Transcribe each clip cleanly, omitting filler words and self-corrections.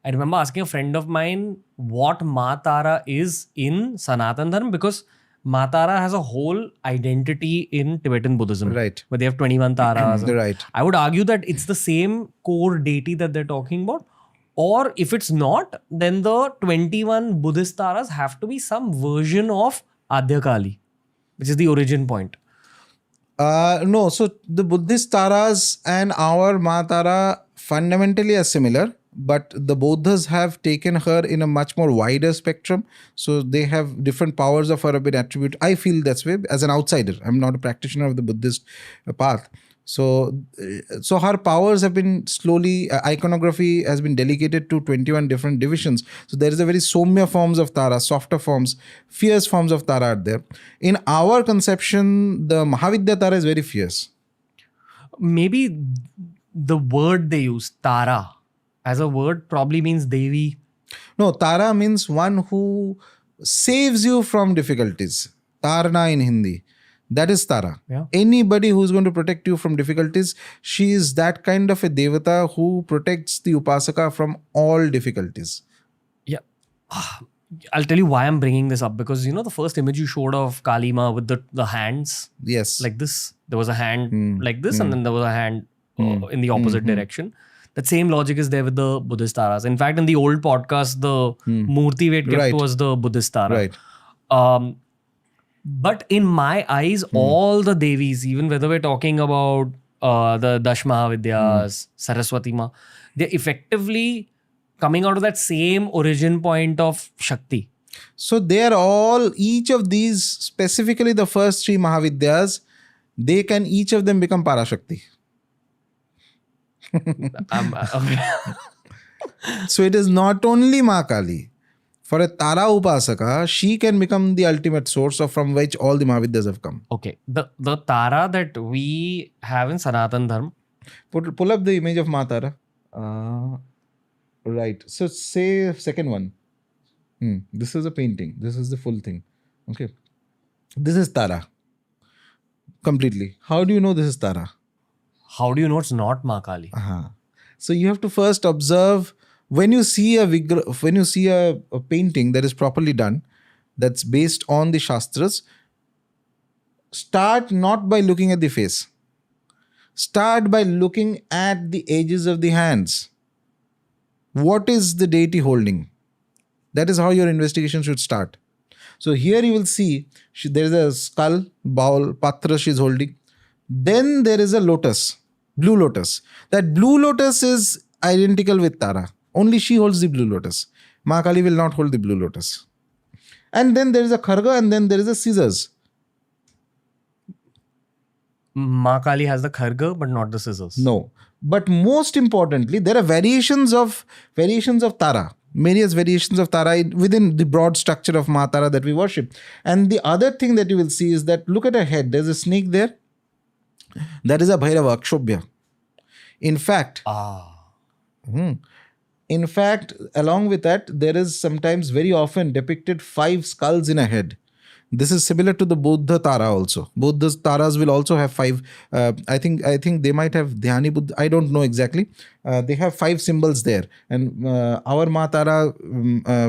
I remember asking a friend of mine what Ma Tara is in Sanatan Dharma, because Ma Tara has a whole identity in Tibetan Buddhism. Right. Where they have 21 Taras. And Right. I would argue that it's the same core deity that they're talking about. Or if it's not, then the 21 Buddhist Taras have to be some version of Adya Kali, which is the origin point. No, so the Buddhist Taras and our Ma Tara fundamentally are similar, but the Buddhas have taken her in a much more wider spectrum. So they have different powers of her have been attributed. I feel that's way as an outsider. I'm not a practitioner of the Buddhist path. So her powers have been slowly, iconography has been delegated to 21 different divisions. So there is a very Somya forms of Tara, softer forms, fierce forms of Tara are there. In our conception, the Mahavidya Tara is very fierce. Maybe the word they use, Tara, as a word probably means Devi. No, Tara means one who saves you from difficulties. Tarna in Hindi. That is Tara. Yeah. Anybody who's going to protect you from difficulties, she is that kind of a devata who protects the upasaka from all difficulties. Yeah. I'll tell you why I'm bringing this up, because the first image you showed of Kalima with the hands Yes. like this, there was a hand like this, and then there was a hand in the opposite direction. That same logic is there with the Buddhist Taras. In fact, in the old podcast, the Murti weight kept Right. was the Buddhist Tara. Right. But in my eyes, all the Devis, even whether we're talking about the Dash Mahavidyas, Saraswati Ma, they're effectively coming out of that same origin point of Shakti. So they are all, each of these, specifically the first three Mahavidyas, they can each of them become Parashakti. Okay. So it is not only Ma Kali. For a Tara Upasaka, she can become the ultimate source of from which all the Mahavidyas have come. Okay. The Tara that we have in Sanatan Dharma. Pull up the image of Ma Tara. Right. So say second one. This is a painting. This is the full thing. Okay. This is Tara. Completely. How do you know this is Tara? How do you know it's not Ma Kali? So you have to first observe when you see a painting that is properly done, that's based on the Shastras, start not by looking at the face. Start by looking at the edges of the hands. What is the deity holding? That is how your investigation should start. So here you will see there is a skull, bowl, patra she is holding. Then there is a lotus, blue lotus. That blue lotus is identical with Tara. Only she holds the blue lotus. Ma Kali will not hold the blue lotus. And then there is a kharga and then there is a scissors. Ma Kali has the kharga but not the scissors. No. But most importantly, there are variations of Tara. Various variations of Tara within the broad structure of Ma Tara that we worship. And the other thing that you will see is that look at her head. There's a snake there. That is a Bhairava, Akshobhya. In fact, along with that, there is sometimes very often depicted 5 skulls in a head. This is similar to the Buddha Tara also. Buddha's Taras will also have 5. I think they might have Dhyani Buddha. I don't know exactly. They have 5 symbols there. And our Ma Tara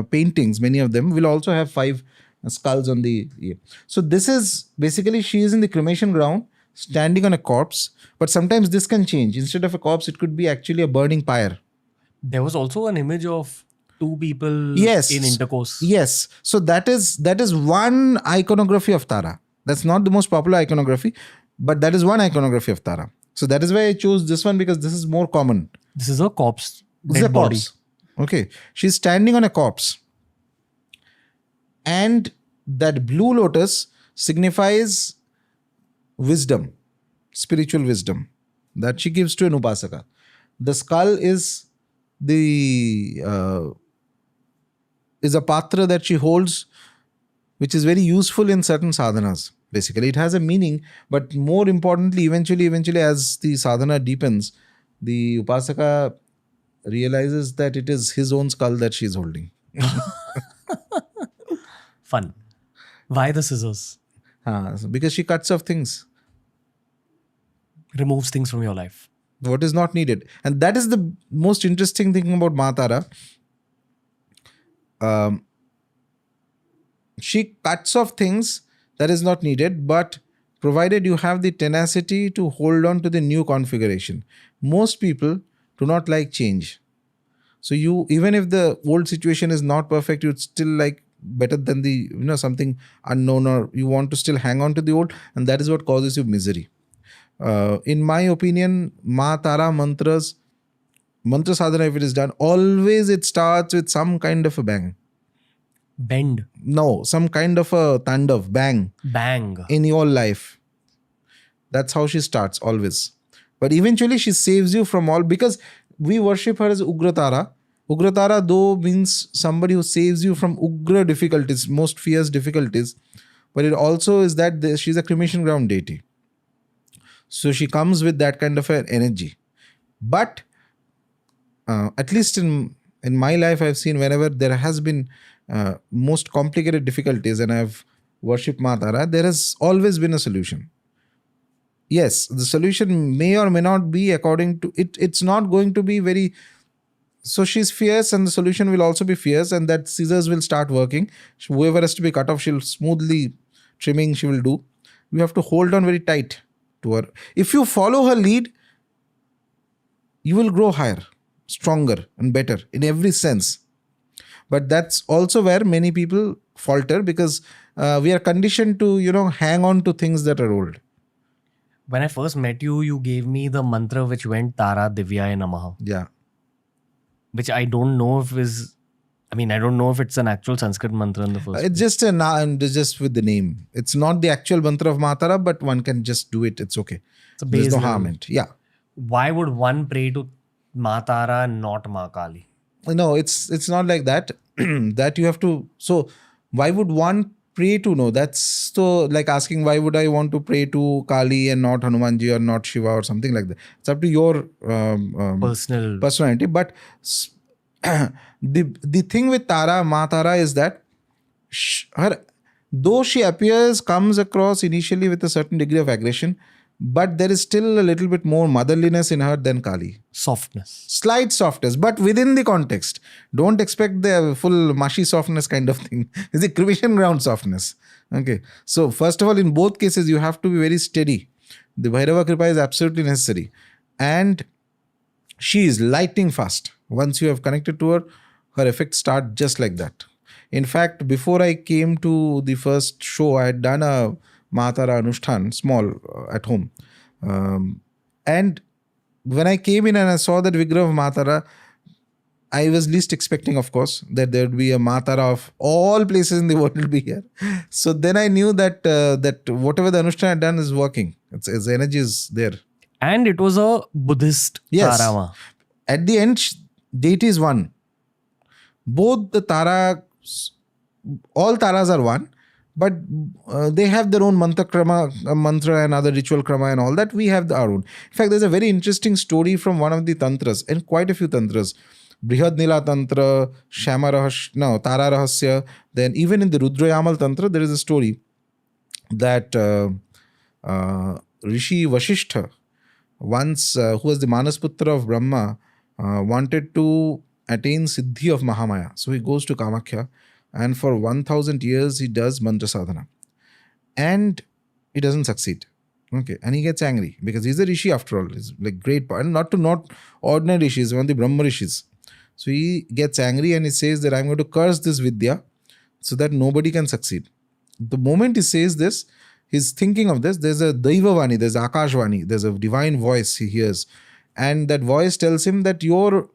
paintings, many of them, will also have 5 skulls on the ear. So this is basically, she is in the cremation ground, standing on a corpse. But sometimes this can change. Instead of a corpse, it could be actually a burning pyre. There was also an image of 2 people in intercourse. Yes. So that is one iconography of Tara. That's not the most popular iconography, but that is one iconography of Tara. So that is why I chose this one, because this is more common. This is a corpse. This is a corpse. Okay. She's standing on a corpse. And that blue lotus signifies wisdom, spiritual wisdom that she gives to an upasaka. The skull is a patra that she holds, which is very useful in certain sadhanas. Basically, it has a meaning, but more importantly, eventually, as the sadhana deepens, the upasaka realizes that it is his own skull that she is holding. Fun. Why the scissors? Because she cuts off things. Removes things from your life. What is not needed. And that is the most interesting thing about Ma Tara. Um, she cuts off things that is not needed, but provided you have the tenacity to hold on to the new configuration. Most people do not like change. So you, even if the old situation is not perfect, you'd still like better than the, something unknown, or you want to still hang on to the old, and that is what causes you misery. In my opinion, Ma Tara mantra sadhana, if it is done, always it starts with some kind of a bang. Bend. No, some kind of a tandav, bang Bang. in your life. That's how she starts always. But eventually she saves you from all, because we worship her as Ugratara. Ugratara, though, means somebody who saves you from Ugra difficulties, most fierce difficulties. But it also is that she's a cremation ground deity. So she comes with that kind of an energy. But at least in my life, I've seen whenever there has been most complicated difficulties and I've worshipped Ma Tara, there has always been a solution. Yes, the solution may or may not be according to it. It's not going to be very. So she's fierce, and the solution will also be fierce, and that scissors will start working. Whoever has to be cut off, she'll smoothly trimming. She will do. You have to hold on very tight to her. If you follow her lead, you will grow higher, stronger, and better in every sense. But that's also where many people falter, because we are conditioned to hang on to things that are old. When I first met you, you gave me the mantra which went Tara Divyaya Namaha, Yeah. which I don't know if is. I mean, I don't know if it's an actual Sanskrit mantra in the first It's just just with the name. It's not the actual mantra of Ma Tara, but one can just do it. It's okay. It's a There's base no level. harm in it. Yeah. Why would one pray to Ma Tara and not Ma Kali? No, it's not like that. That you have to. So why would one pray to? No, that's so like asking why would I want to pray to Kali and not Hanumanji or not Shiva or something like that. It's up to your Personal. personality. But the thing with Ma Tara is that her, though she comes across initially with a certain degree of aggression, but there is still a little bit more motherliness in her than Kali. Softness. Slight softness, but within the context. Don't expect the full mushy softness kind of thing. It's a cremation ground softness. Okay. So first of all, in both cases, you have to be very steady. The Bhairava Kripa is absolutely necessary. And she is lightning fast. Once you have connected to her, her effects start just like that. In fact, before I came to the first show, I had done a Ma Tara Anushtan, small, at home. And when I came in and I saw that Vigraha of Ma Tara, I was least expecting, of course, that there would be a Ma Tara of all places in the world will be here. So then I knew that that whatever the Anushtan had done is working. Its energy is there. And it was a Buddhist Yes. Tara. At the end, deity is one. Both the Tara, all Taras are one, but they have their own mantra krama, mantra and other ritual krama and all that. We have our own. In fact, there's a very interesting story from one of the tantras, and quite a few tantras. Brihad Nila Tantra, Tara Rahasya. Then even in the Rudrayamal Tantra, there is a story that Rishi Vasishtha, once who was the Manasputra of Brahma, wanted to attain Siddhi of Mahamaya. So he goes to Kamakhya, and for 1000 years he does mantra sadhana. And he doesn't succeed. Okay. And he gets angry because he's a rishi after all. He's like great, and not ordinary rishis, one of the Brahma rishis. So he gets angry and he says that I'm going to curse this Vidya so that nobody can succeed. The moment he says this, he's thinking of this. There's a Daiva Vani, there's Akashvani, there's a divine voice he hears. And that voice tells him that your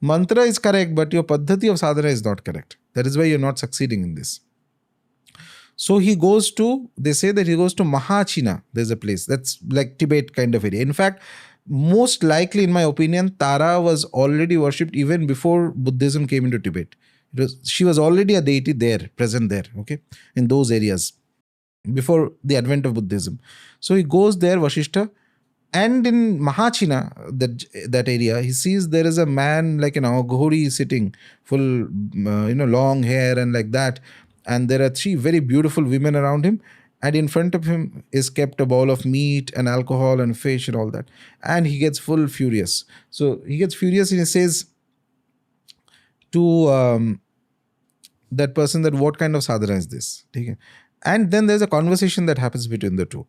mantra is correct, but your paddhati of sadhana is not correct. That is why you're not succeeding in this. So he goes to, they say that he goes to Mahachina. There's a place that's like Tibet kind of area. In fact, most likely, in my opinion, Tara was already worshipped even before Buddhism came into Tibet. She was already a deity there, present there, okay, in those areas before the advent of Buddhism. So he goes there, Vasishtha, and in Mahachina, that area, he sees there is a man like an Aghori sitting, full, long hair and like that. And there are 3 very beautiful women around him. And in front of him is kept a bowl of meat and alcohol and fish and all that. And he gets full furious. So he gets furious and he says to that person that what kind of sadhana is this? Okay. And then there's a conversation that happens between the two.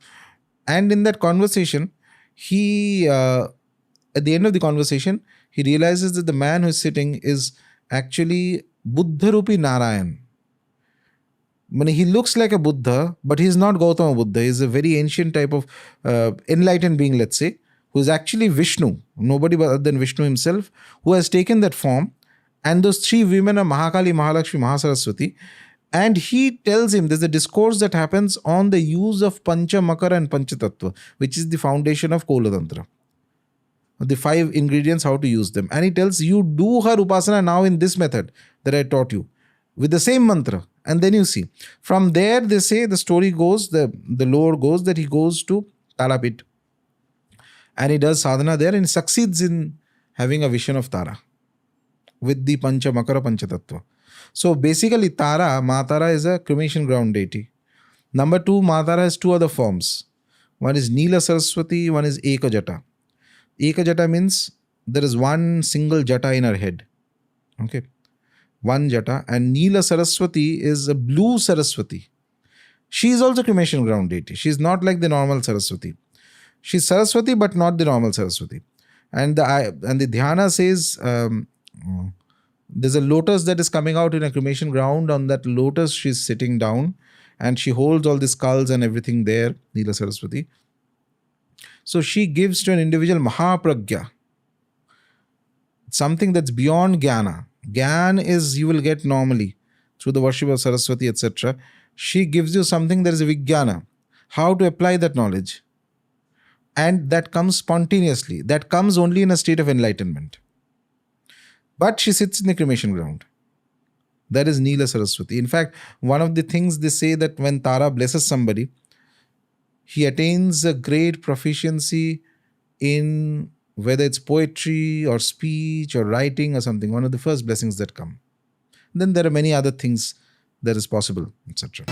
And in that conversation, he, at the end of the conversation, he realizes that the man who is sitting is actually Buddha Rupi Narayan. He looks like a Buddha, but he's not Gautama Buddha. He's a very ancient type of enlightened being, let's say, who is actually Vishnu, nobody other than Vishnu himself, who has taken that form. And those three women are Mahakali, Mahalakshmi, Mahasaraswati. And he tells him, there's a discourse that happens on the use of Pancha Makara and Panchatattva, which is the foundation of Kola Tantra. The 5 ingredients, how to use them. And he tells you, do her upasana now in this method that I taught you, with the same mantra. And then you see. From there, they say, the story goes, the lore goes that he goes to Tarapit. And he does sadhana there and succeeds in having a vision of Tara with the Pancha Makara Pancha Tattva. So basically, Ma Tara is a cremation ground deity. Number 2, Ma Tara has 2 other forms. One is Neela Saraswati, one is Eka Jata. Eka Jata means there is one single jata in her head. Okay. One jata. And Neela Saraswati is a blue Saraswati. She is also cremation ground deity. She is not like the normal Saraswati. She is Saraswati, but not the normal Saraswati. And the dhyana says there's a lotus that is coming out in a cremation ground. On that lotus, she's sitting down and she holds all the skulls and everything there, Neela Saraswati. So she gives to an individual Mahapragya, something that's beyond Jnana. Gyan is you will get normally through the worship of Saraswati, etc. She gives you something that is a Vijnana, how to apply that knowledge. And that comes spontaneously. That comes only in a state of enlightenment. But she sits in the cremation ground. That is Neela Saraswati. In fact, one of the things they say that when Tara blesses somebody, he attains a great proficiency in whether it's poetry or speech or writing or something, one of the first blessings that come. Then there are many other things that is possible, etc.